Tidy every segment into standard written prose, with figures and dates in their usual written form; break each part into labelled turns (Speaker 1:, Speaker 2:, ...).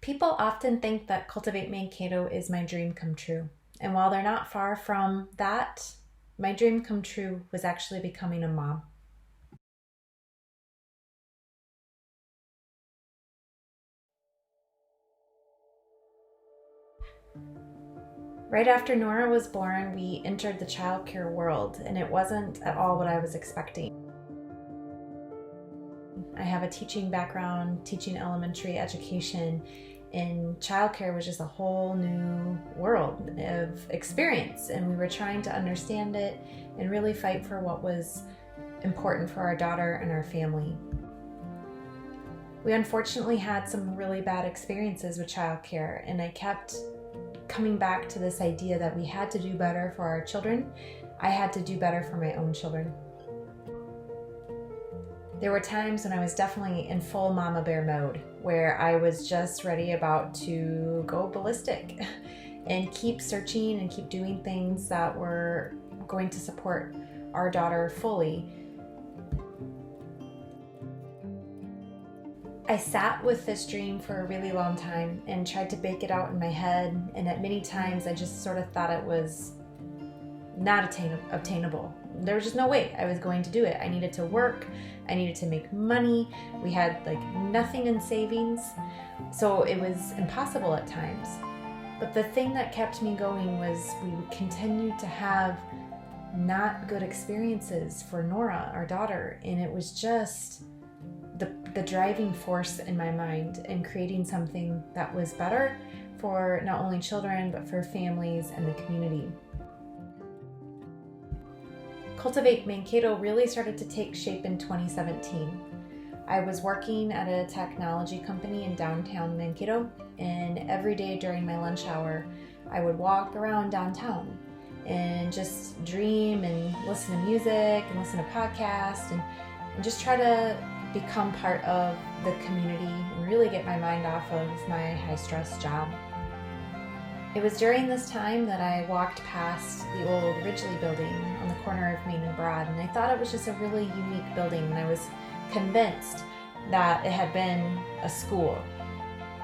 Speaker 1: People often think that Cultivate Mankato is my dream come true. And while they're not far from that, my dream come true was actually becoming a mom. Right after Nora was born, we entered the childcare world, and it wasn't at all what I was expecting. I have a teaching background, teaching elementary education, and childcare was just a whole new world of experience, and we were trying to understand it and really fight for what was important for our daughter and our family. We unfortunately had some really bad experiences with childcare, and I kept coming back to this idea that we had to do better for our children. I had to do better for my own children. There were times when I was definitely in full mama bear mode, where I was just ready about to go ballistic and keep searching and keep doing things that were going to support our daughter fully. I sat with this dream for a really long time and tried to bake it out in my head, and at many times I just sort of thought it was not obtainable. There was just no way I was going to do it. I needed to work, I needed to make money, we had like nothing in savings, so it was impossible at times. But the thing that kept me going was we continued to have not good experiences for Nora, our daughter, and it was just the driving force in my mind in creating something that was better for not only children, but for families and the community. Cultivate Mankato really started to take shape in 2017. I was working at a technology company in downtown Mankato, and every day during my lunch hour, I would walk around downtown and just dream and listen to music and listen to podcasts and just try to become part of the community and really get my mind off of my high-stress job. It was during this time that I walked past the old Ridgely building on the corner of Main and Broad, and I thought it was just a really unique building, and I was convinced that it had been a school.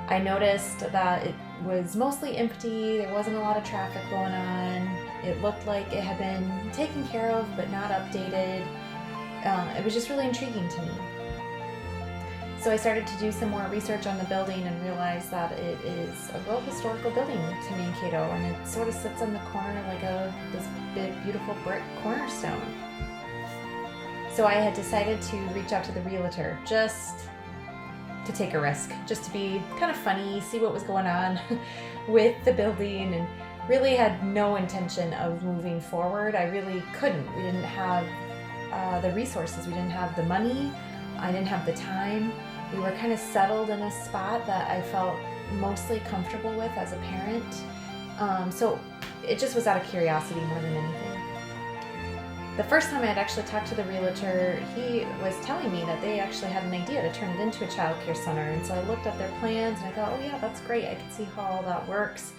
Speaker 1: I noticed that it was mostly empty, there wasn't a lot of traffic going on, it looked like it had been taken care of but not updated. It was just really intriguing to me. So I started to do some more research on the building and realized that it is a real historical building to Mankato, and it sort of sits on the corner like this big, beautiful brick cornerstone. So I had decided to reach out to the realtor just to take a risk, just to be kind of funny, see what was going on with the building, and really had no intention of moving forward. I really couldn't. We didn't have the resources. We didn't have the money. I didn't have the time. We were kind of settled in a spot that I felt mostly comfortable with as a parent. So it just was out of curiosity more than anything. The first time I had actually talked to the realtor, he was telling me that they actually had an idea to turn it into a child care center. And so I looked at their plans and I thought, oh yeah, that's great. I can see how all that works.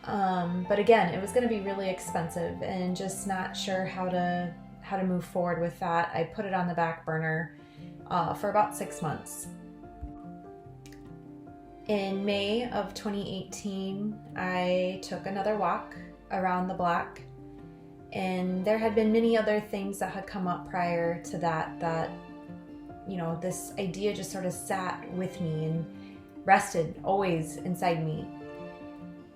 Speaker 1: But again, it was going to be really expensive and just not sure how to move forward with that. I put it on the back burner for about 6 months. In May of 2018, I took another walk around the block, and there had been many other things that had come up prior to that, this idea just sort of sat with me and rested always inside me.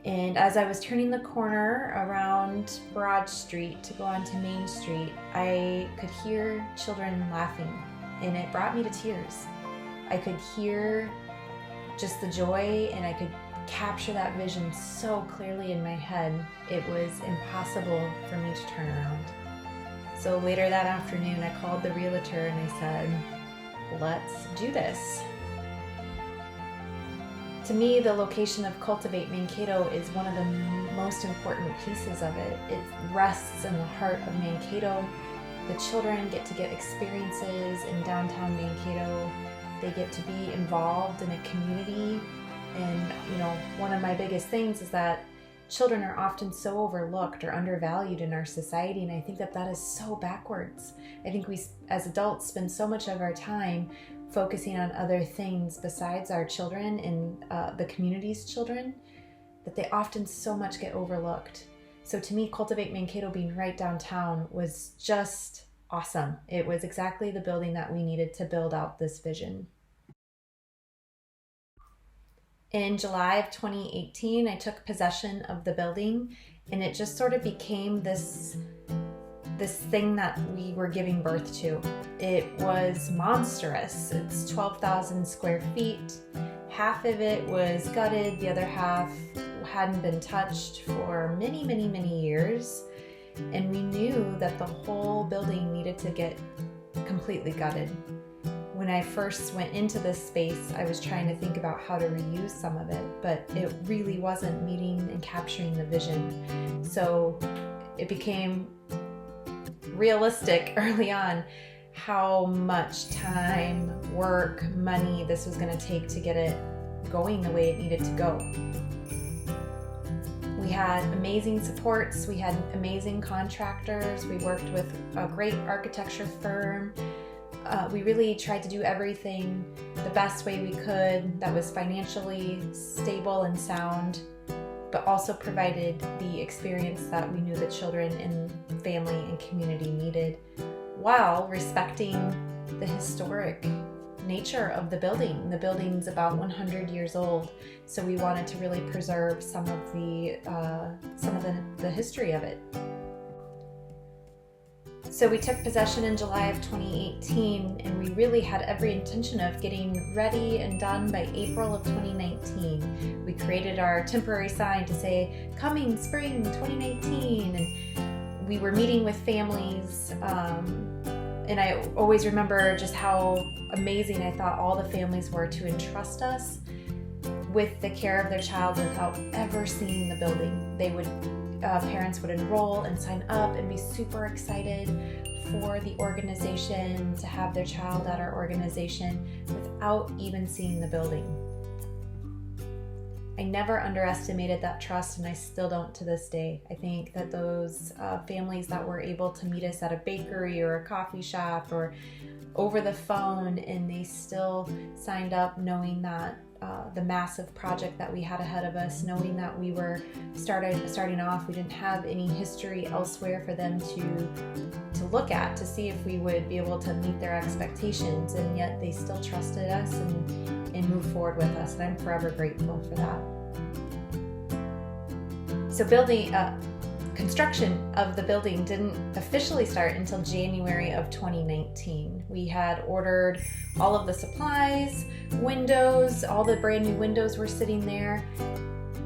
Speaker 1: And as I was turning the corner around Broad Street to go onto Main Street, I could hear children laughing, and it brought me to tears. I could hear just the joy, and I could capture that vision so clearly in my head, it was impossible for me to turn around. So later that afternoon, I called the realtor and I said, let's do this. To me, the location of Cultivate Mankato is one of the most important pieces of it. It rests in the heart of Mankato. The children get to get experiences in downtown Mankato. They get to be involved in a community. And, one of my biggest things is that children are often so overlooked or undervalued in our society. And I think that is so backwards. I think we, as adults, spend so much of our time focusing on other things besides our children and the community's children, that they often so much get overlooked. So to me, Cultivate Mankato being right downtown was just awesome. It was exactly the building that we needed to build out this vision. In July of 2018, I took possession of the building, and it just sort of became this thing that we were giving birth to. It was monstrous. It's 12,000 square feet. Half of it was gutted, the other half hadn't been touched for many, many, many years. And we knew that the whole building needed to get completely gutted. When I first went into this space, I was trying to think about how to reuse some of it, but it really wasn't meeting and capturing the vision. So it became realistic early on how much time, work, money this was going to take to get it going the way it needed to go. We had amazing supports, we had amazing contractors, we worked with a great architecture firm. We really tried to do everything the best way we could that was financially stable and sound, but also provided the experience that we knew the children and family and community needed, while respecting the historic nature of the building. The building's about 100 years old, so we wanted to really preserve some of the history of it. So we took possession in July of 2018, and we really had every intention of getting ready and done by April of 2019. We created our temporary sign to say, "Coming spring 2019," and we were meeting with families. And I always remember just how amazing I thought all the families were to entrust us with the care of their child without ever seeing the building. They would parents would enroll and sign up and be super excited for the organization, to have their child at our organization without even seeing the building. I never underestimated that trust, and I still don't to this day. I think that those families that were able to meet us at a bakery or a coffee shop or over the phone, and they still signed up knowing that the massive project that we had ahead of us, knowing that we were starting off, we didn't have any history elsewhere for them to look at to see if we would be able to meet their expectations, and yet they still trusted us and moved forward with us, and I'm forever grateful for that. So construction of the building didn't officially start until January of 2019. We had ordered all of the supplies, windows, all the brand new windows were sitting there.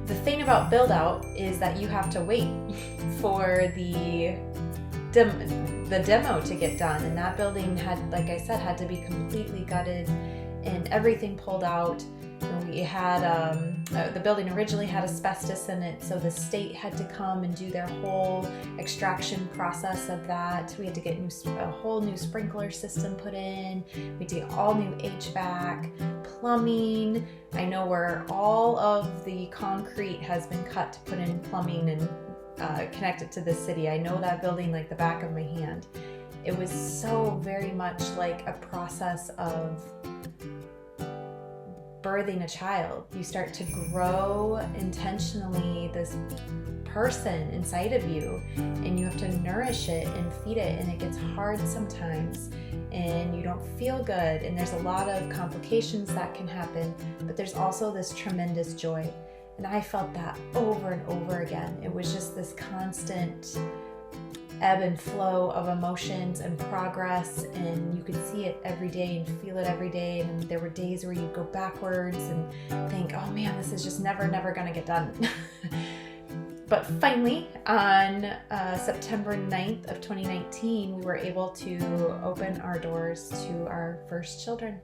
Speaker 1: The thing about build out is that you have to wait for the demo to get done, and that building had, like I said, had to be completely gutted and everything pulled out. We had the building originally had asbestos in it, so the state had to come and do their whole extraction process of that. We had to get a whole new sprinkler system put in. We did all new HVAC, plumbing. I know where all of the concrete has been cut to put in plumbing and connect it to the city. I know that building like the back of my hand. It was so very much like a process of birthing a child. You start to grow intentionally this person inside of you, and you have to nourish it and feed it, and it gets hard sometimes and you don't feel good, and there's a lot of complications that can happen, but there's also this tremendous joy, and I felt that over and over again. It was just this constant ebb and flow of emotions and progress, and you could see it every day and feel it every day, and there were days where you'd go backwards and think, oh man, this is just never gonna get done. But finally, on September 9th of 2019, we were able to open our doors to our first children.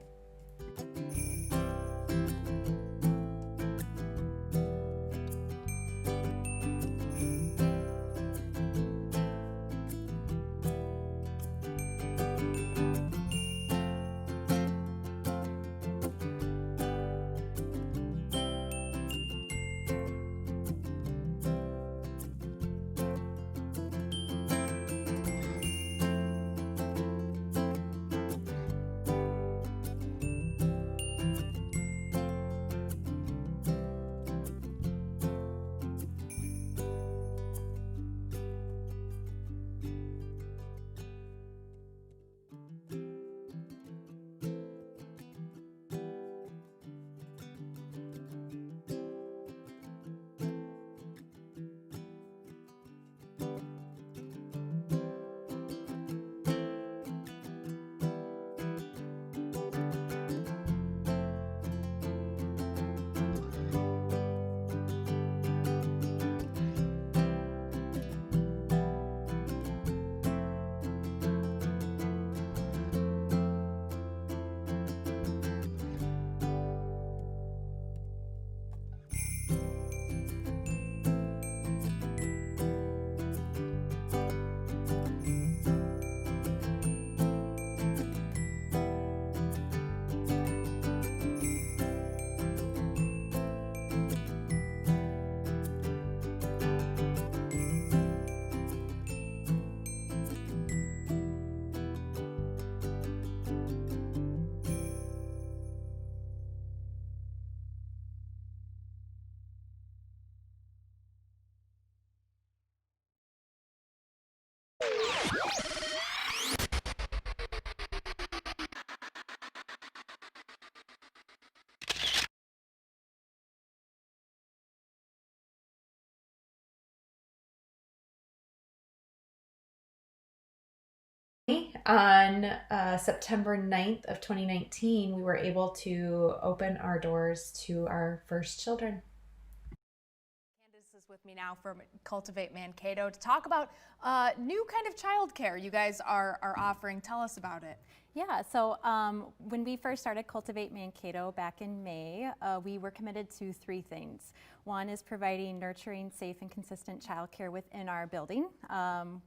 Speaker 1: On September 9th of 2019, we were able to open our doors to our first children.
Speaker 2: Candace is with me now from Cultivate Mankato to talk about new kind of childcare you guys are offering. Tell us about it.
Speaker 3: Yeah, so when we first started Cultivate Mankato back in May, we were committed to three things. One is providing nurturing, safe, and consistent childcare within our building,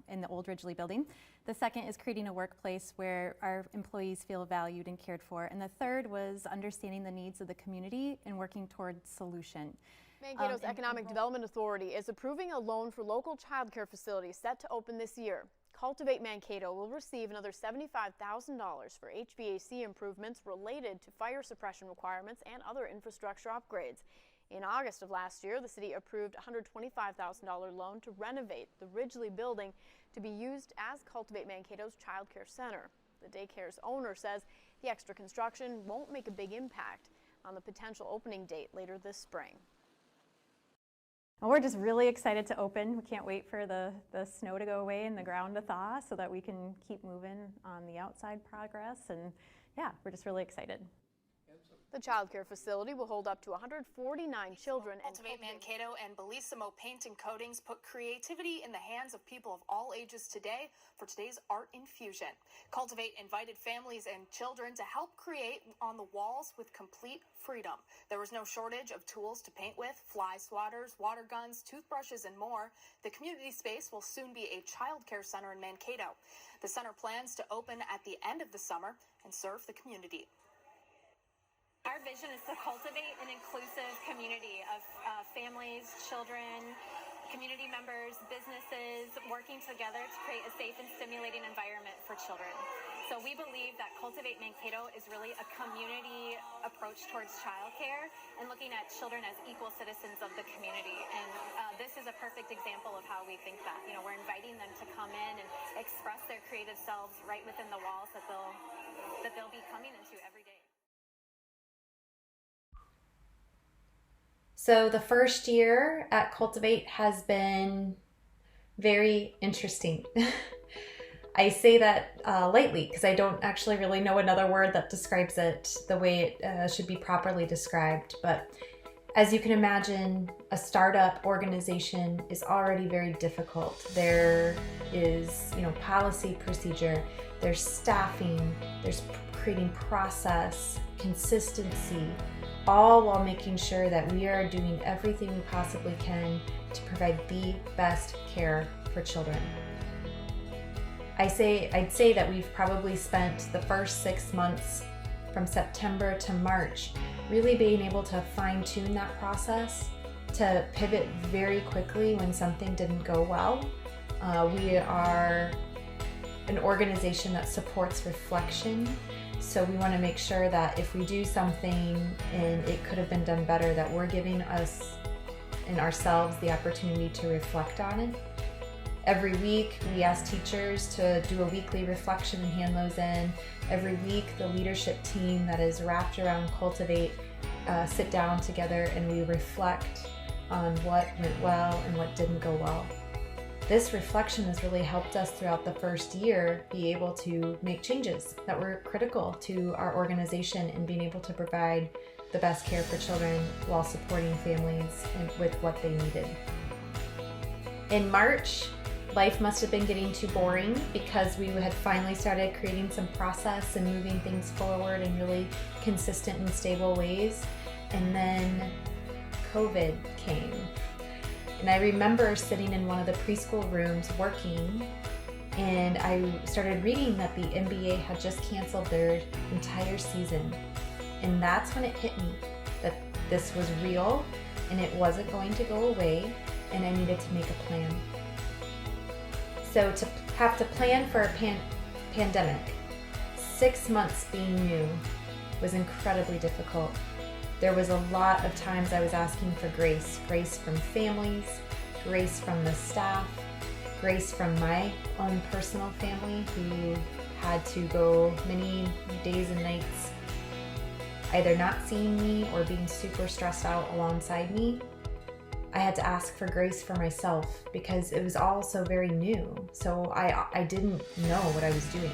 Speaker 3: in the old Ridgely building. The second is creating a workplace where our employees feel valued and cared for. And the third was understanding the needs of the community and working towards solution.
Speaker 4: Mankato's Economic Development Authority is approving a loan for local childcare facilities set to open this year. Cultivate Mankato will receive another $75,000 for HVAC improvements related to fire suppression requirements and other infrastructure upgrades. In August of last year, the city approved a $125,000 loan to renovate the Ridgely building to be used as Cultivate Mankato's child care center. The daycare's owner says the extra construction won't make a big impact on the potential opening date later this spring.
Speaker 3: Well, we're just really excited to open. We can't wait for the snow to go away and the ground to thaw so that we can keep moving on the outside progress. And yeah, we're just really excited.
Speaker 4: The child care facility will hold up to 149 children.
Speaker 2: Cultivate Mankato and Bellissimo Paint and Coatings put creativity in the hands of people of all ages today for today's art infusion. Cultivate invited families and children to help create on the walls with complete freedom. There was no shortage of tools to paint with: fly swatters, water guns, toothbrushes, and more. The community space will soon be a child care center in Mankato. The center plans to open at the end of the summer and serve the community.
Speaker 5: Our vision is to cultivate an inclusive community of families, children, community members, businesses working together to create a safe and stimulating environment for children. So we believe that Cultivate Mankato is really a community approach towards childcare and looking at children as equal citizens of the community. And this is a perfect example of how we think that. You know, we're inviting them to come in and express their creative selves right within the walls that they'll be coming into every day.
Speaker 1: So the first year at Cultivate has been very interesting. I say that lightly because I don't actually really know another word that describes it the way it should be properly described. But as you can imagine, a startup organization is already very difficult. There is, policy, procedure, there's staffing, there's creating process, consistency, all while making sure that we are doing everything we possibly can to provide the best care for children. I'd say that we've probably spent the first 6 months from September to March really being able to fine-tune that process, to pivot very quickly when something didn't go well. We are an organization that supports reflection. So we want to make sure that if we do something and it could have been done better, that we're giving us and ourselves the opportunity to reflect on it. Every week, we ask teachers to do a weekly reflection and hand those in. Every week, the leadership team that is wrapped around Cultivate sit down together and we reflect on what went well and what didn't go well. This reflection has really helped us throughout the first year be able to make changes that were critical to our organization and being able to provide the best care for children while supporting families with what they needed. In March, life must have been getting too boring because we had finally started creating some process and moving things forward in really consistent and stable ways. And then COVID came. And I remember sitting in one of the preschool rooms working, and I started reading that the NBA had just canceled their entire season. And that's when it hit me that this was real and it wasn't going to go away, and I needed to make a plan. So to have to plan for a pandemic, 6 months being new, was incredibly difficult. There was a lot of times I was asking for grace from families, grace from the staff, grace from my own personal family who had to go many days and nights either not seeing me or being super stressed out alongside me. I had to ask for grace for myself because it was all so very new. So I didn't know what I was doing.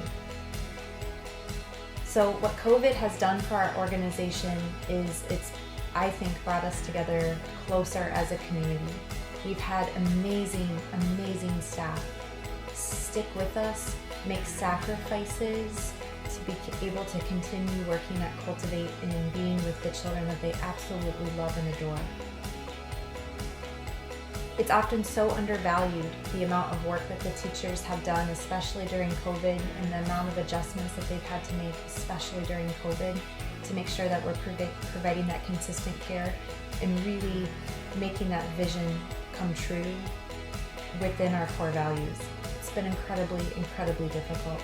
Speaker 1: So what COVID has done for our organization is it's, I think, brought us together closer as a community. We've had amazing, amazing staff stick with us, make sacrifices to be able to continue working at Cultivate and being with the children that they absolutely love and adore. It's often so undervalued, the amount of work that the teachers have done, especially during COVID, and the amount of adjustments that they've had to make, especially during COVID, to make sure that we're providing that consistent care and really making that vision come true within our core values. It's been incredibly, incredibly difficult.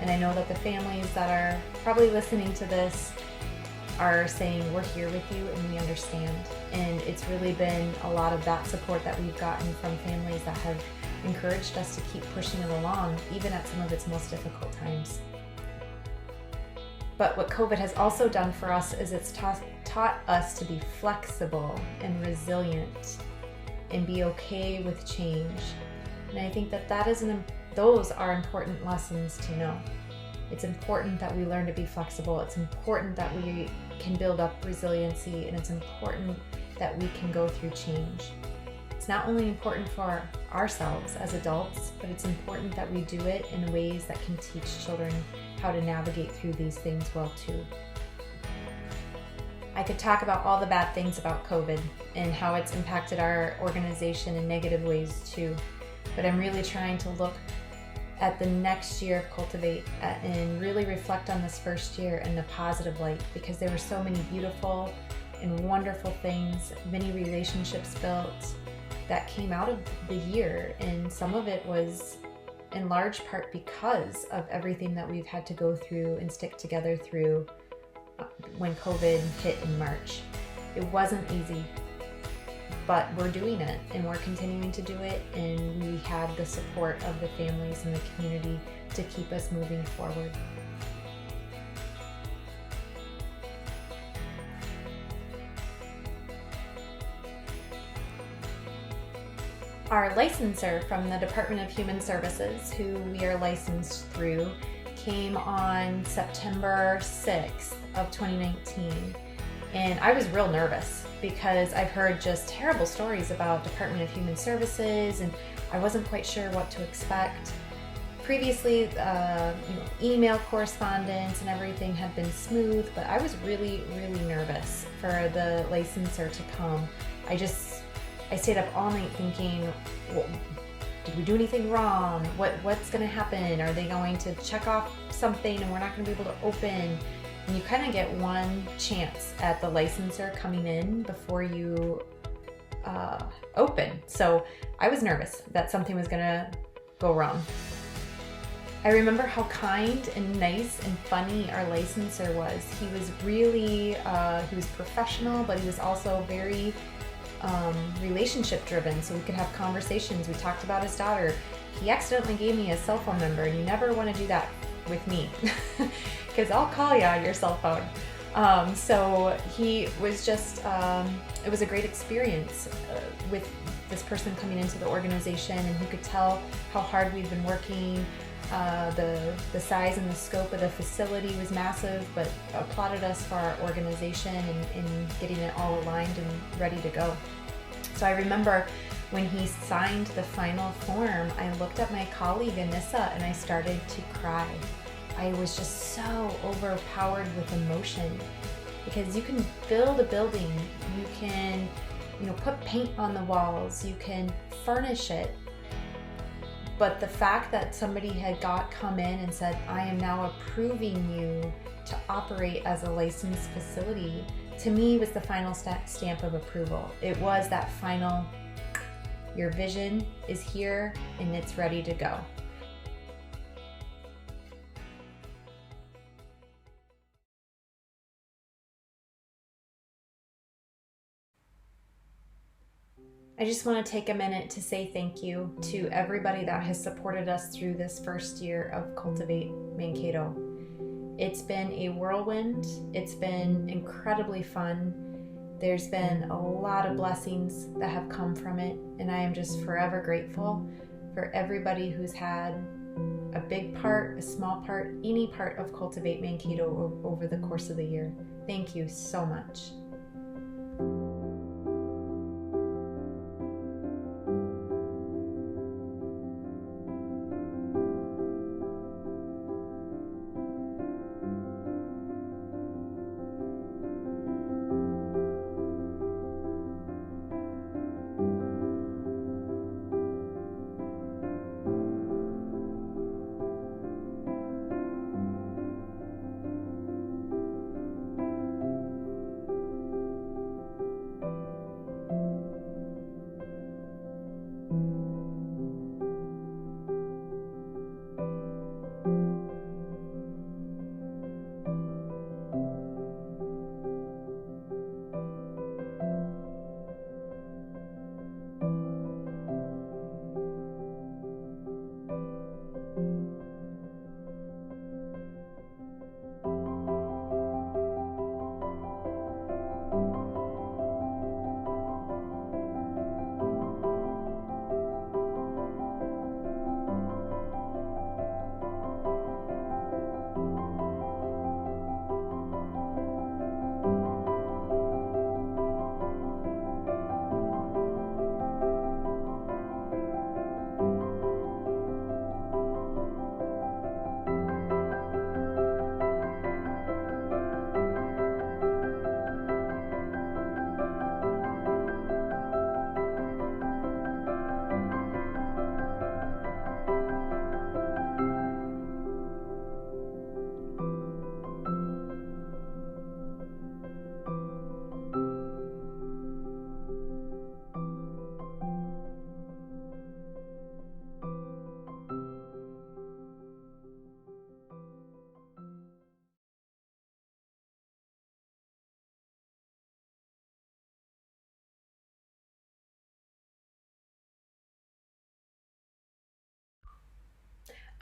Speaker 1: And I know that the families that are probably listening to this are saying, we're here with you and we understand. And it's really been a lot of that support that we've gotten from families that have encouraged us to keep pushing it along, even at some of its most difficult times. But what COVID has also done for us is it's taught us to be flexible and resilient and be okay with change. And I think that those are important lessons to know. It's important that we learn to be flexible. It's important that we can build up resiliency, and it's important that we can go through change. It's not only important for ourselves as adults, but it's important that we do it in ways that can teach children how to navigate through these things well too. I could talk about all the bad things about COVID and how it's impacted our organization in negative ways too, but I'm really trying to look at the next year of Cultivate and really reflect on this first year in a positive light, because there were so many beautiful and wonderful things, many relationships built that came out of the year, and some of it was in large part because of everything that we've had to go through and stick together through when COVID hit in March. It wasn't easy, but we're doing it and we're continuing to do it, and we had the support of the families and the community to keep us moving forward. Our licensor from the Department of Human Services, who we are licensed through, came on September 6th of 2019. And I was real nervous because I've heard just terrible stories about Department of Human Services, and I wasn't quite sure what to expect. Previously, email correspondence and everything had been smooth, but I was really, really nervous for the licensor to come. I stayed up all night thinking, well, did we do anything wrong? What's going to happen? Are they going to check off something and we're not going to be able to open? And you kind of get one chance at the licensor coming in before you open. So I was nervous that something was going to go wrong. I remember how kind and nice and funny our licensor was. He was really, he was professional, but he was also very relationship driven, so we could have conversations. We talked about his daughter. He accidentally gave me his cell phone number, and you never want to do that with me because I'll call you on your cell phone. So he was just, it was a great experience with this person coming into the organization, and he could tell how hard we've been working. The size and the scope of the facility was massive, but applauded us for our organization and getting it all aligned and ready to go. So I remember when he signed the final form, I looked at my colleague Anissa and I started to cry. I was just so overpowered with emotion, because you can build a building, you can, put paint on the walls, you can furnish it. But the fact that somebody had come in and said, I am now approving you to operate as a licensed facility, to me was the final stamp of approval. It was that final, your vision is here and it's ready to go. I just want to take a minute to say thank you to everybody that has supported us through this first year of Cultivate Mankato. It's been a whirlwind. It's been incredibly fun. There's been a lot of blessings that have come from it, and I am just forever grateful for everybody who's had a big part, a small part, any part of Cultivate Mankato over the course of the year. Thank you so much.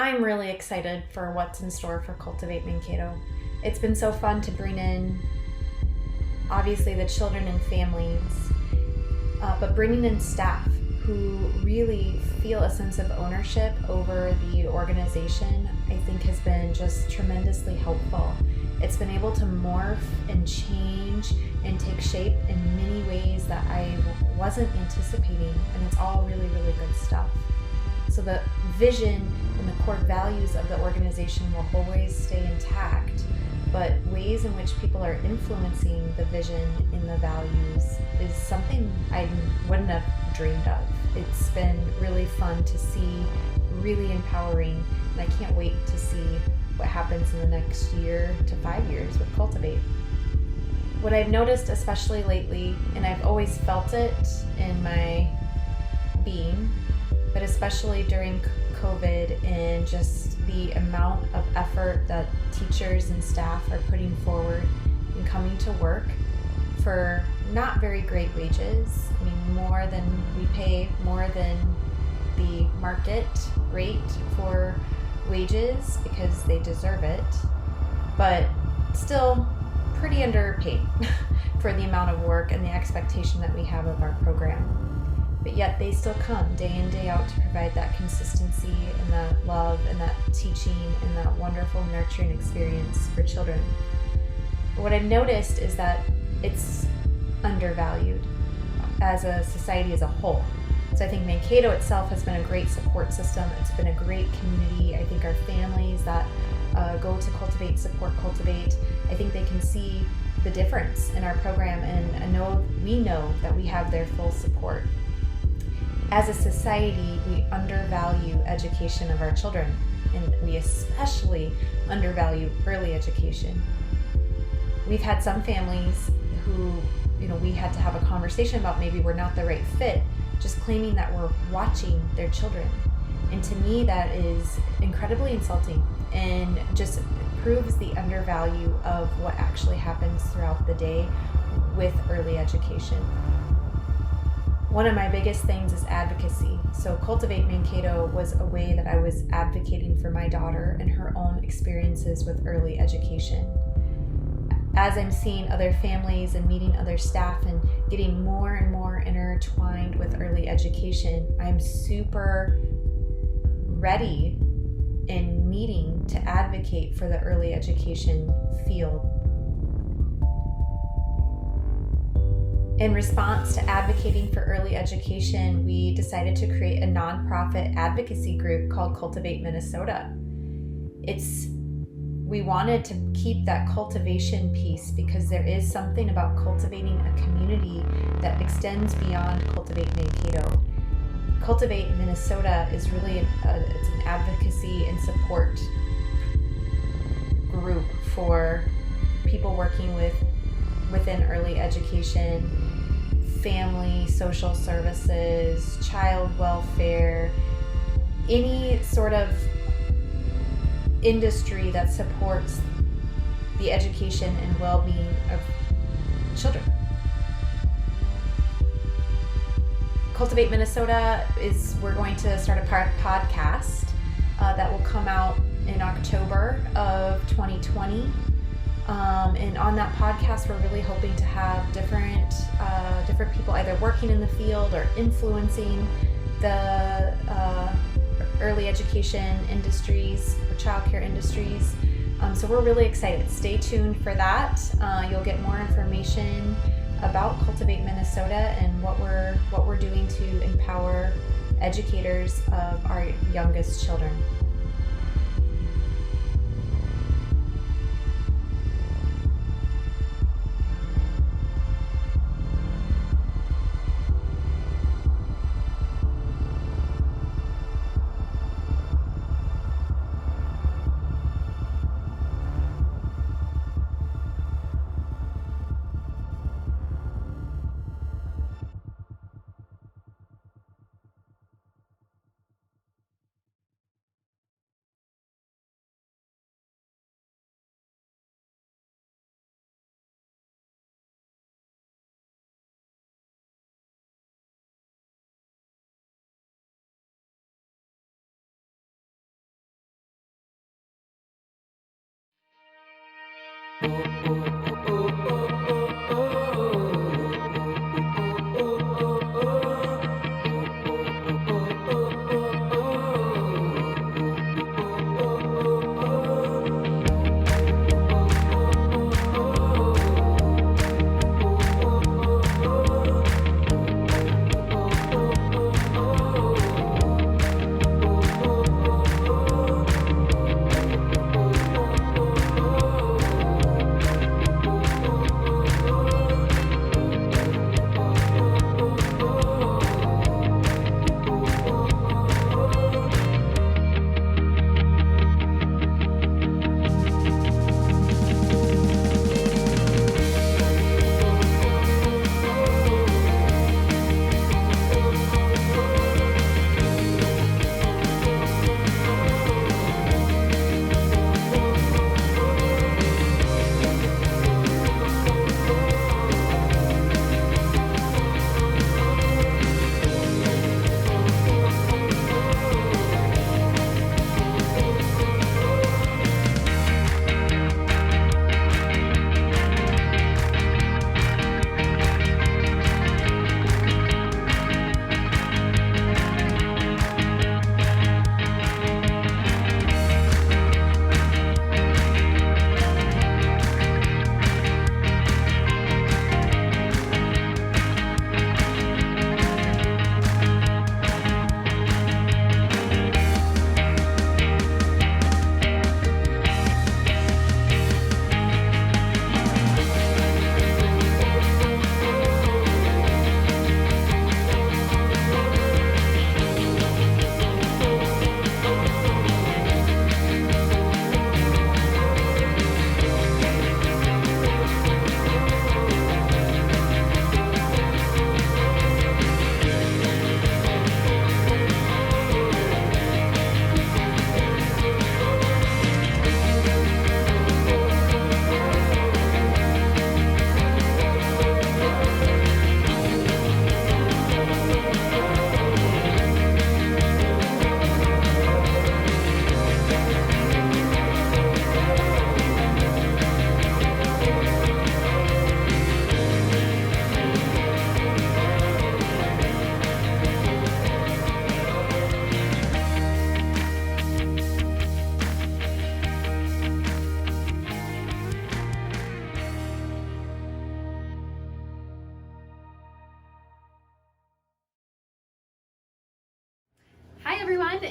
Speaker 1: I'm really excited for what's in store for Cultivate Mankato. It's been so fun to bring in, obviously, the children and families, but bringing in staff who really feel a sense of ownership over the organization, I think has been just tremendously helpful. It's been able to morph and change and take shape in many ways that I wasn't anticipating, and it's all really, really good stuff. So the vision and the core values of the organization will always stay intact, but ways in which people are influencing the vision and the values is something I wouldn't have dreamed of. It's been really fun to see, really empowering, and I can't wait to see what happens in the next year to 5 years with Cultivate. What I've noticed, especially lately, and I've always felt it in my being, but especially during COVID and just the amount of effort that teachers and staff are putting forward in coming to work for not very great wages. I mean, more than we pay, more than the market rate for wages because they deserve it, but still pretty underpaid for the amount of work and the expectation that we have of our program. But yet they still come day in, day out to provide that consistency and that love and that teaching and that wonderful nurturing experience for children. What I've noticed is that it's undervalued as a society as a whole. So I think Mankato itself has been a great support system. It's been a great community. I think our families that go to Cultivate, support Cultivate, I think they can see the difference in our program, and we know that we have their full support. As a society, we undervalue education of our children, and we especially undervalue early education. We've had some families who, we had to have a conversation about maybe we're not the right fit, just claiming that we're watching their children. And to me, that is incredibly insulting and just proves the undervalue of what actually happens throughout the day with early education. one of my biggest things is advocacy. So Cultivate Mankato was a way that I was advocating for my daughter and her own experiences with early education. As I'm seeing other families and meeting other staff and getting more and more intertwined with early education, I'm super ready and needing to advocate for the early education field. In response to advocating for early education, we decided to create a nonprofit advocacy group called Cultivate Minnesota. We wanted to keep that cultivation piece because there is something about cultivating a community that extends beyond Cultivate Mankato. Cultivate Minnesota is really it's an advocacy and support group for people working within early education, family, social services, child welfare, any sort of industry that supports the education and well-being of children. Cultivate Minnesota we're going to start a podcast that will come out in October of 2020. And on that podcast, we're really hoping to have different people either working in the field or influencing the early education industries or childcare industries. So we're really excited. Stay tuned for that. You'll get more information about Cultivate Minnesota and what we're doing to empower educators of our youngest children.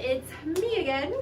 Speaker 6: it's me again.